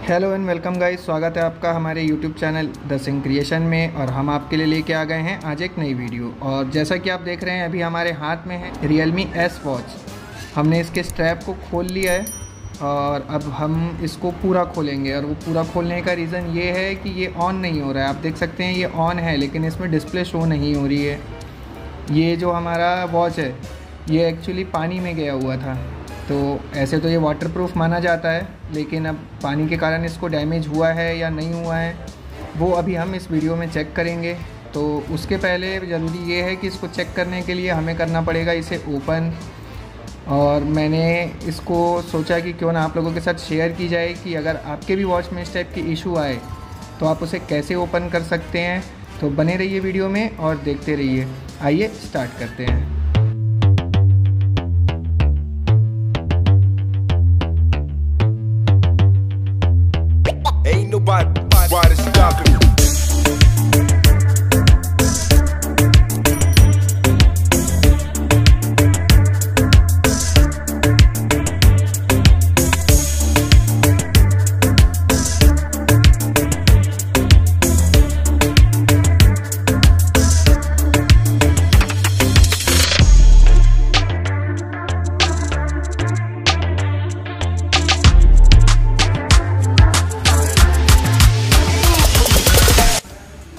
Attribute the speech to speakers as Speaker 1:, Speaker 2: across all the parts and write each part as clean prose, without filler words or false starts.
Speaker 1: Hello and welcome guys, स्वागत है आपका हमारे YouTube channel the Singh creation में। और हम आपके लिए लेके आ गए हैं आज एक नई वीडियो। और जैसा कि आप देख रहे हैं अभी हमारे हाथ में है Realme S वॉच। हमने इसके स्ट्रैप को खोल लिया है और अब हम इसको पूरा खोलेंगे। और वो पूरा खोलने का रीज़न ये है कि ये ऑन नहीं हो रहा है। आप देख सकते हैं ये ऑन है लेकिन इसमें डिस्प्ले शो नहीं हो रही है। ये जो हमारा वॉच है ये एक्चुअली पानी में गया हुआ था, तो ऐसे तो ये वाटरप्रूफ माना जाता है, लेकिन अब पानी के कारण इसको डैमेज हुआ है या नहीं हुआ है वो अभी हम इस वीडियो में चेक करेंगे। तो उसके पहले ज़रूरी ये है कि इसको चेक करने के लिए हमें करना पड़ेगा इसे ओपन। और मैंने इसको सोचा कि क्यों ना आप लोगों के साथ शेयर की जाए कि अगर आपके भी वॉच में इस टाइप की इशू आए तो आप उसे कैसे ओपन कर सकते हैं। तो बने रहिए वीडियो में और देखते रहिए। आइए स्टार्ट करते हैं।
Speaker 2: Ain't nobody stopping me.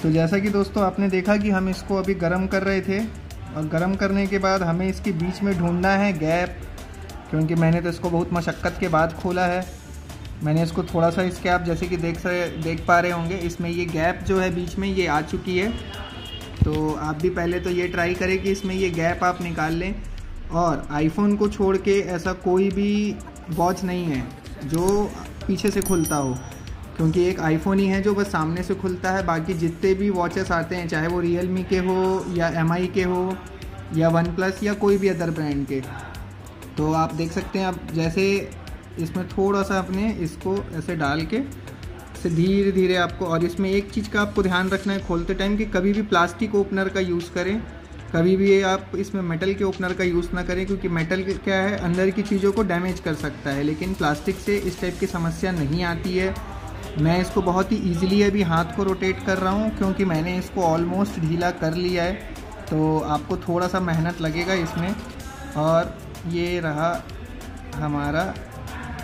Speaker 1: तो जैसा कि दोस्तों आपने देखा कि हम इसको अभी गर्म कर रहे थे और गर्म करने के बाद हमें इसके बीच में ढूंढना है गैप, क्योंकि मैंने तो इसको बहुत मशक्क़त के बाद खोला है। मैंने इसको थोड़ा सा इसके आप जैसे कि देख पा रहे होंगे इसमें ये गैप जो है बीच में ये आ चुकी है। तो आप भी पहले तो ये ट्राई करें कि इसमें ये गैप आप निकाल लें। और आईफोन को छोड़ के ऐसा कोई भी वॉच नहीं है जो पीछे से खुलता हो, क्योंकि एक आईफोन ही है जो बस सामने से खुलता है। बाकी जितने भी वॉचेस आते हैं चाहे वो Realme के हो या MI के हो या OnePlus या कोई भी अदर ब्रांड के, तो आप देख सकते हैं। आप जैसे इसमें थोड़ा सा अपने इसको ऐसे डाल के इसे धीरे धीरे आपको, और इसमें एक चीज़ का आपको ध्यान रखना है खोलते टाइम कि कभी भी प्लास्टिक ओपनर का यूज़ करें, कभी भी आप इसमें मेटल के ओपनर का यूज़ ना करें, क्योंकि मेटल क्या है अंदर की चीज़ों को डैमेज कर सकता है, लेकिन प्लास्टिक से इस टाइप की समस्या नहीं आती है। मैं इसको बहुत ही ईजिली अभी हाथ को रोटेट कर रहा हूँ क्योंकि मैंने इसको ऑलमोस्ट ढीला कर लिया है। तो आपको थोड़ा सा मेहनत लगेगा इसमें। और ये रहा हमारा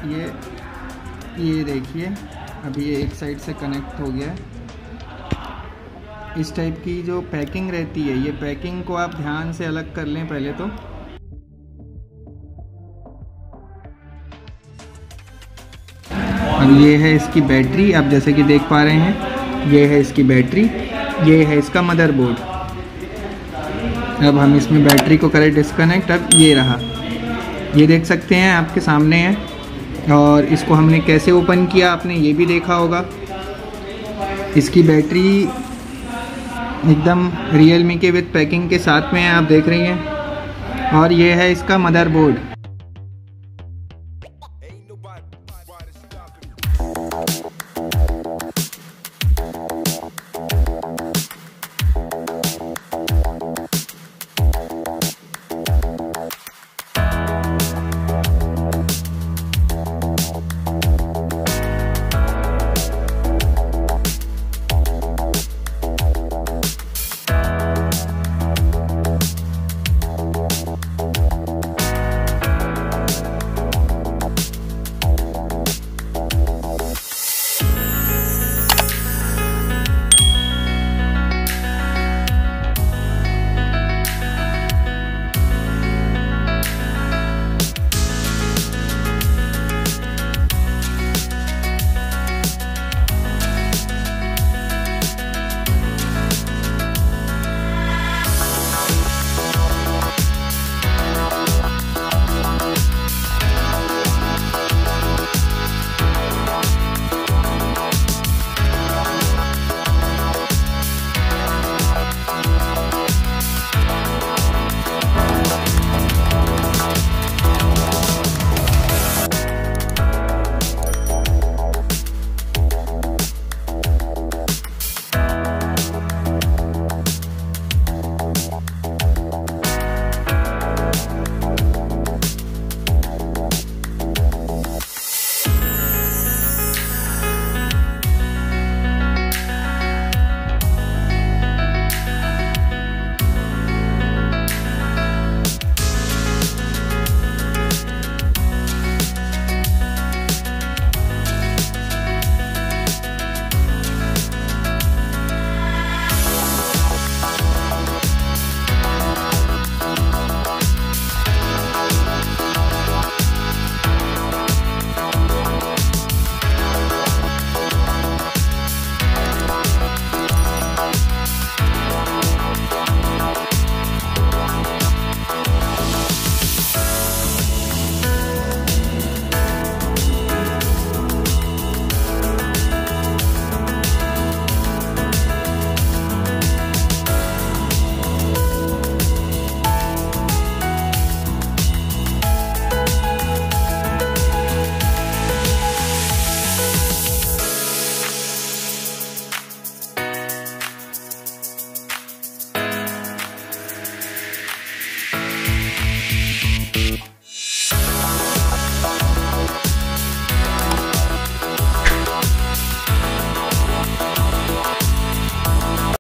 Speaker 1: ये देखिए अभी ये एक साइड से कनेक्ट हो गया है। इस टाइप की जो पैकिंग रहती है, ये पैकिंग को आप ध्यान से अलग कर लें पहले तो। अब ये है इसकी बैटरी, आप जैसे कि देख पा रहे हैं ये है इसकी बैटरी, ये है इसका मदरबोर्ड। अब हम इसमें बैटरी को करें डिस्कनेक्ट। अब ये रहा, ये देख सकते हैं आपके सामने है। और इसको हमने कैसे ओपन किया आपने ये भी देखा होगा। इसकी बैटरी एकदम Realme के विद पैकिंग के साथ में है, आप देख रही हैं। और ये है इसका मदरबोर्ड।